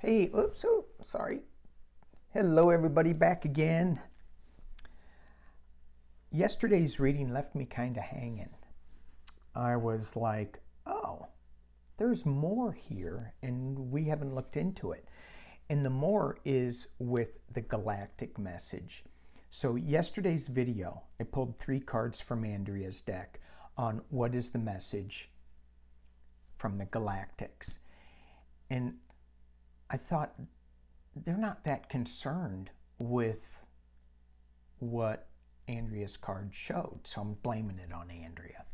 Hey, oops, oh, sorry. Hello, everybody, back again. Yesterday's reading left me kind of hanging. I was like, oh, there's more here, and we haven't looked into it. And the more is with the Galactic message. So, yesterday's video, I pulled 3 cards from Andrea's deck on what is the message from the Galactics. And I thought, they're not that concerned with what Andrea's card showed, so I'm blaming it on Andrea.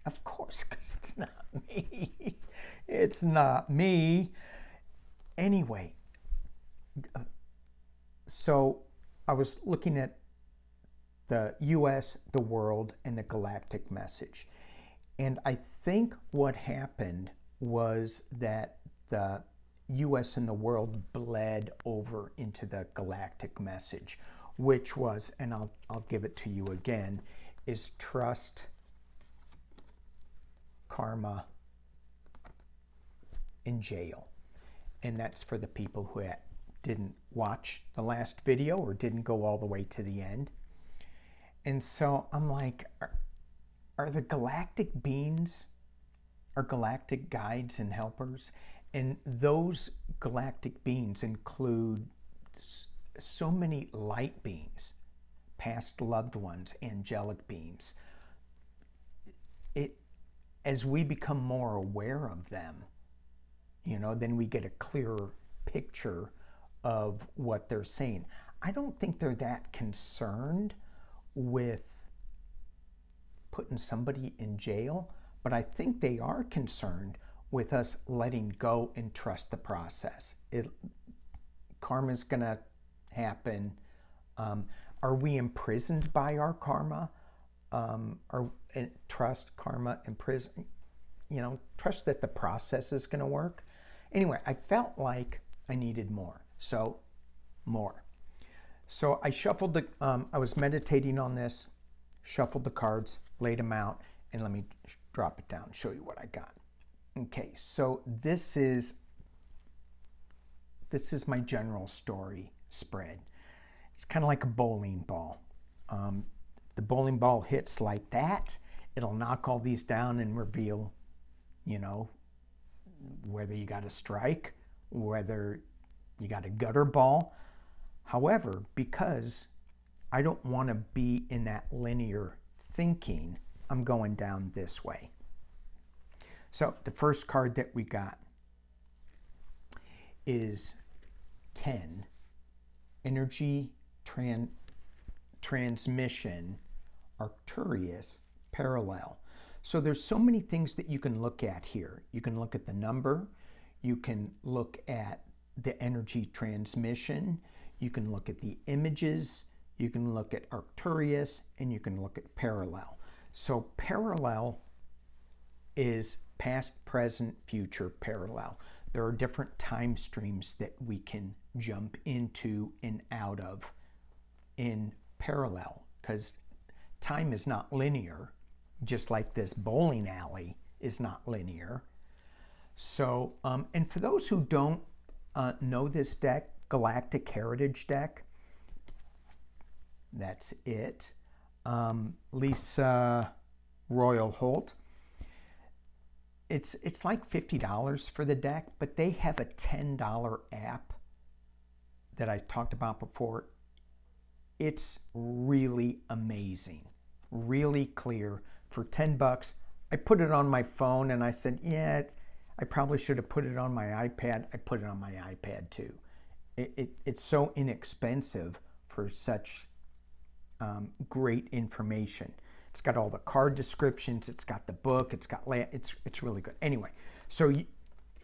Of course, because it's not me. It's not me. Anyway, so I was looking at the US, the world, and the Galactic message. And I think what happened was that the US and the world bled over into the Galactic message, which was, and I'll give it to you again, is trust, karma, in jail. And that's for the people who didn't watch the last video or didn't go all the way to the end. And so I'm like, are the galactic beings, are galactic guides and helpers? And those galactic beings include so many light beings, past loved ones, angelic beings. As we become more aware of them, then we get a clearer picture of what they're saying. I don't think they're that concerned with putting somebody in jail, but I think they are concerned with us letting go and trust the process. Karma's gonna happen. Are we imprisoned by our karma? Trust, karma, imprisoned. Trust that the process is gonna work. Anyway, I felt like I needed more. So, more. So I shuffled I was meditating on this, shuffled the cards, laid them out, and let me drop it down, show you what I got. Okay, so this is my general story spread. It's kind of like a bowling ball. The bowling ball hits like that, it'll knock all these down and reveal, whether you got a strike, whether you got a gutter ball. However, because I don't want to be in that linear thinking, I'm going down this way. So the first card that we got is 10, energy transmission, Arcturus parallel. So there's so many things that you can look at here. You can look at the number, you can look at the energy transmission, you can look at the images, you can look at Arcturus, and you can look at parallel. So parallel is past, present, future parallel. There are different time streams that we can jump into and out of in parallel, because time is not linear, just like this bowling alley is not linear. So, and for those who don't know this deck, Galactic Heritage deck, that's it. Lisa Royal Holt. It's like $50 for the deck, but they have a $10 app that I talked about before. It's really amazing, really clear. For $10, I put it on my phone and I said, yeah, I probably should have put it on my iPad. I put it on my iPad too. It's so inexpensive for such great information. It's got all the card descriptions, it's got the book, it's really good. Anyway, so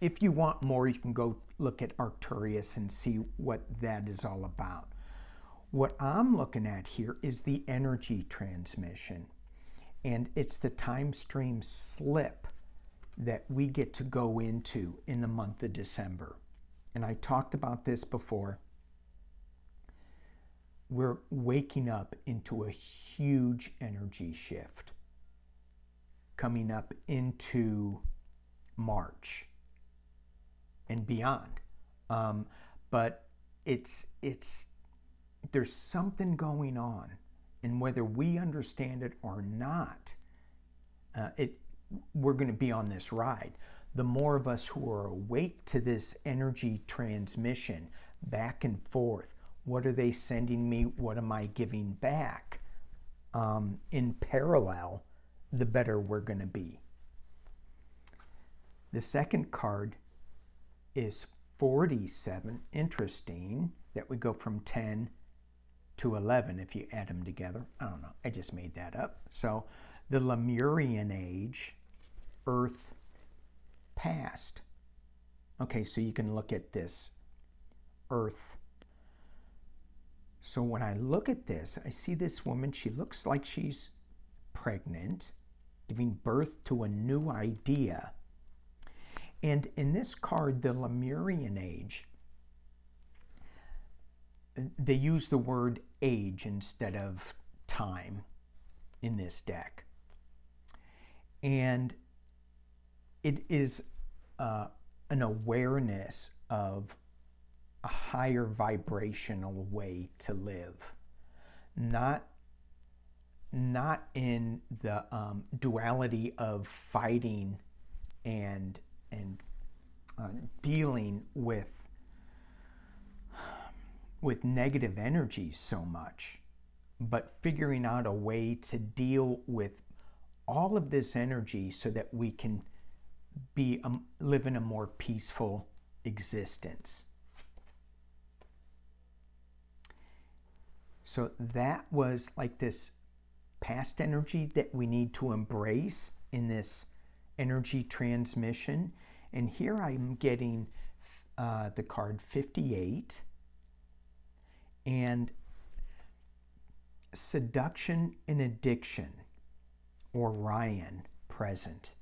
if you want more, you can go look at Arcturus and see what that is all about. What I'm looking at here is the energy transmission, and it's the time stream slip that we get to go into in the month of December. And I talked about this before. We're waking up into a huge energy shift coming up into March and beyond. But it's there's something going on, and whether we understand it or not, we're going to be on this ride. The more of us who are awake to this energy transmission back and forth, what are they sending me? What am I giving back? In parallel, the better we're going to be. The second card is 47. Interesting that we go from 10 to 11 if you add them together. I don't know. I just made that up. So the Lemurian age, Earth past. Okay, so you can look at this Earth. So when I look at this, I see this woman. She looks like she's pregnant, giving birth to a new idea. And in this card, the Lemurian age, they use the word age instead of time in this deck. And it is an awareness of a higher vibrational way to live. Not in the duality of fighting and dealing with negative energies so much, but figuring out a way to deal with all of this energy so that we can live in a more peaceful existence. So that was like this past energy that we need to embrace in this energy transmission. And here I'm getting the card 58 and seduction and addiction, or Ryan present.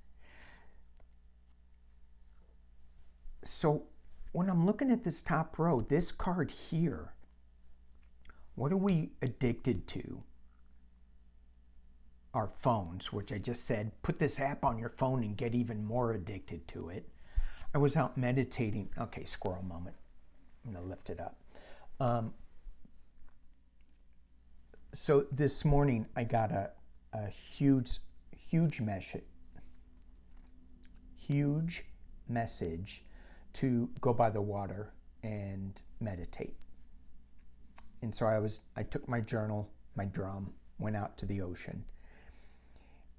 So when I'm looking at this top row, this card here, what are we addicted to? Our phones, which I just said, put this app on your phone and get even more addicted to it. I was out meditating. Okay, squirrel moment. I'm going to lift it up. So this morning I got a huge message to go by the water and meditate. And so I took my journal, my drum, went out to the ocean.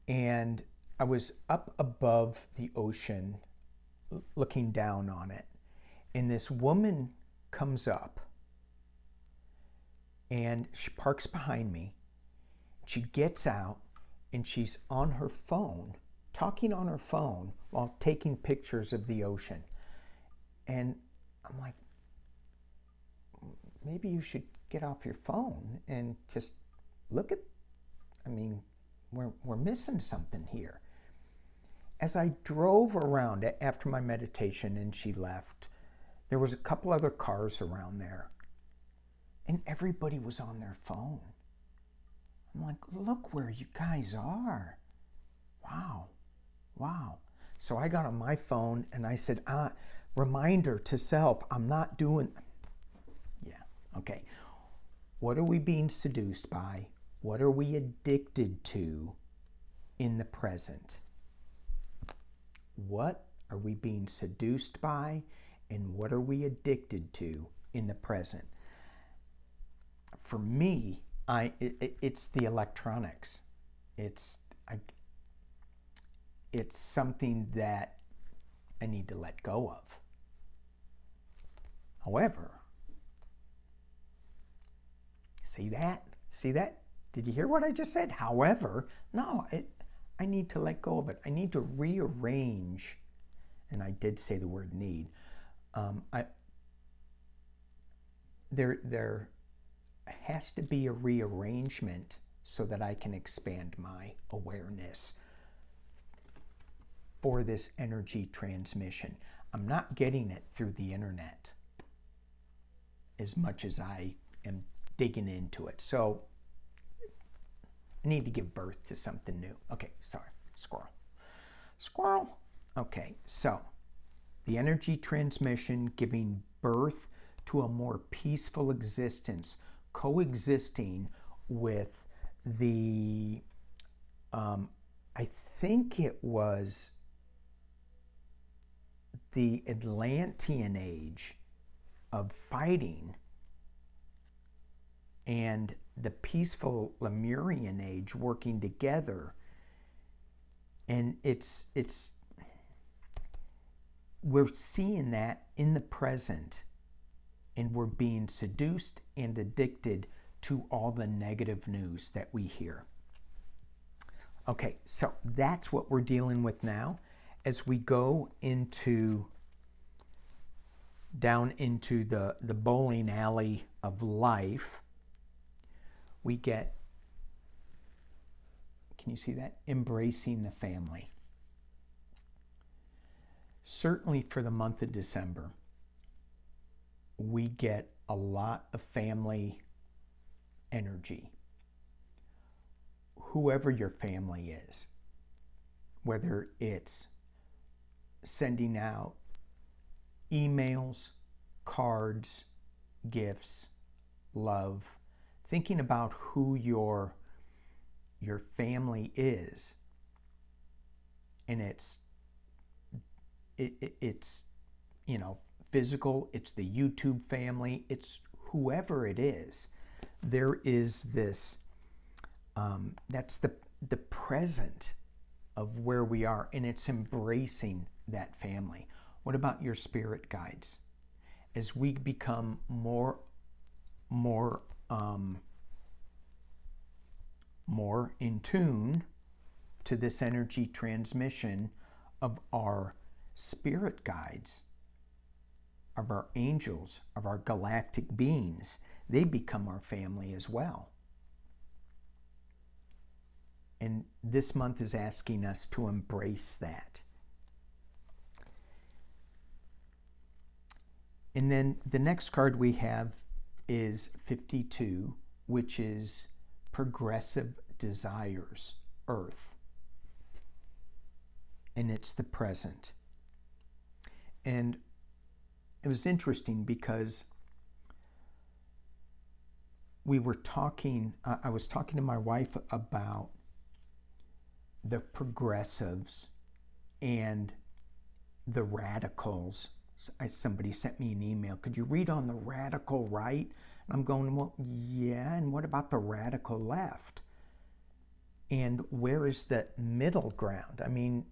And I was up above the ocean looking down on it. And this woman comes up and she parks behind me. She gets out and she's on her phone, talking on her phone while taking pictures of the ocean. And I'm like, maybe you should get off your phone and just look at, we're missing something here. As I drove around after my meditation and she left, there was a couple other cars around there and everybody was on their phone. I'm like, look where you guys are. Wow. So I got on my phone and I said, reminder to self, I'm not doing, okay. What are we being seduced by? What are we addicted to in the present? What are we being seduced by, and what are we addicted to in the present? For me, it's the electronics. It's something that I need to let go of. However, see that? Did you hear what I just said? However, no, I need to let go of it. I need to rearrange, and I did say the word need. There has to be a rearrangement so that I can expand my awareness for this energy transmission. I'm not getting it through the internet as much as I am digging into it. So I need to give birth to something new. Okay, sorry, squirrel. Okay, so the energy transmission, giving birth to a more peaceful existence, coexisting with the, I think it was the Atlantean age of fighting and the peaceful Lemurian age working together. And we're seeing that in the present, and we're being seduced and addicted to all the negative news that we hear. Okay, so that's what we're dealing with now. As we go down into the bowling alley of life, we get, can you see that? Embracing the family. Certainly for the month of December, we get a lot of family energy. Whoever your family is, whether it's sending out emails, cards, gifts, love, thinking about who your family is, and it's physical, it's the YouTube family, it's whoever it is. There is this, that's the present of where we are, and it's embracing that family. What about your spirit guides? As we become more in tune to this energy transmission of our spirit guides, of our angels, of our galactic beings, they become our family as well. And this month is asking us to embrace that. And then the next card we have is 52, which is Progressive Desires, Earth. And it's the present. And it was interesting because I was talking to my wife about the progressives and the radicals. Somebody sent me an email. Could you read on the radical right? And I'm going, well, yeah, and what about the radical left? And where is the middle ground? I mean,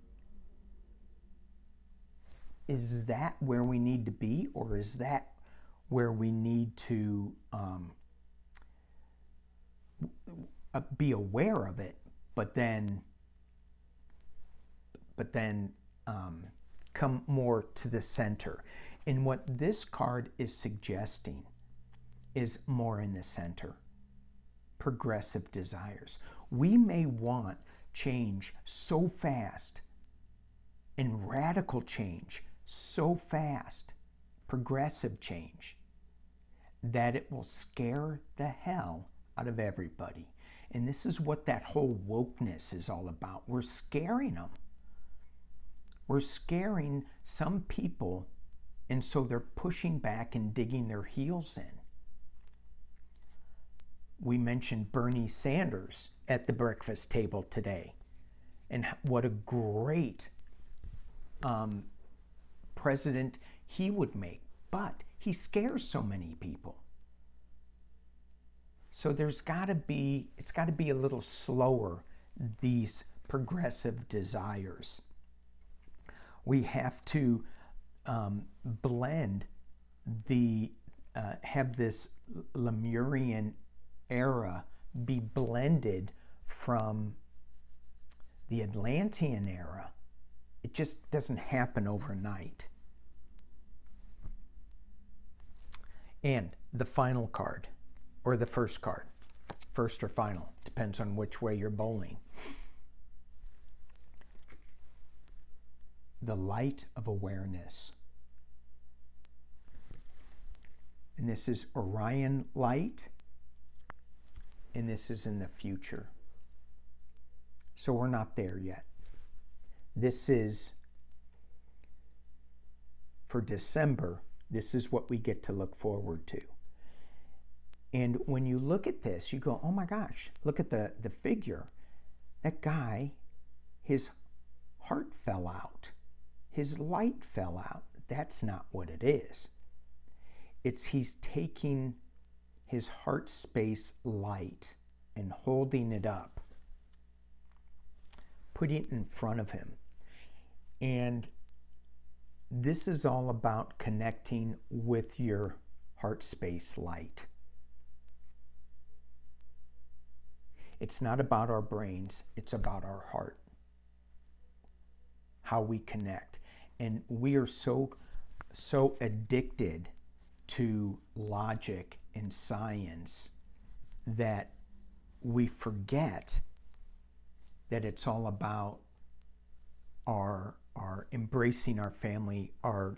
is that where we need to be, or is that where we need to be aware of it, but then come more to the center? And what this card is suggesting is more in the center. Progressive desires. We may want change so fast, and radical change so fast, progressive change, that it will scare the hell out of everybody. And this is what that whole wokeness is all about. We're scaring them. We're scaring some people, and so they're pushing back and digging their heels in. We mentioned Bernie Sanders at the breakfast table today, and what a great president he would make, but he scares so many people. So it's got to be a little slower, these progressive desires. We have to blend have this Lemurian era be blended from the Atlantean era. It just doesn't happen overnight. And the final card, or the first card, first or final, depends on which way you're bowling. The light of awareness. And this is Orion light, and this is in the future. So we're not there yet. This is for December, This is what we get to look forward to. And when you look at this, you go, oh my gosh, look at the figure. That guy, his heart fell out. His light fell out. That's not what it is. It's he's taking his heart space light and holding it up, putting it in front of him. And this is all about connecting with your heart space light. It's not about our brains, it's about our heart. How we connect. And we are so addicted to logic and science that we forget that it's all about our embracing our family, our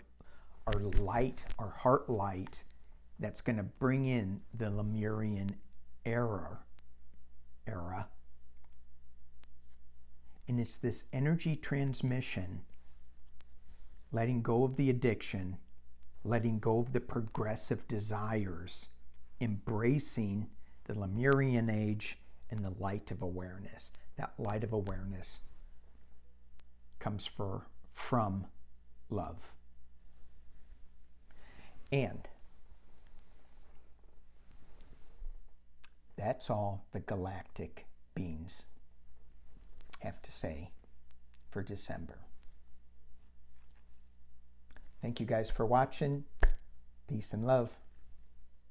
light, our heart light, that's going to bring in the Lemurian era. And it's this energy transmission, letting go of the addiction, letting go of the progressive desires, embracing the Lemurian age and the light of awareness. That light of awareness comes from love. And that's all the galactic beings have to say for December. Thank you guys for watching. Peace and love.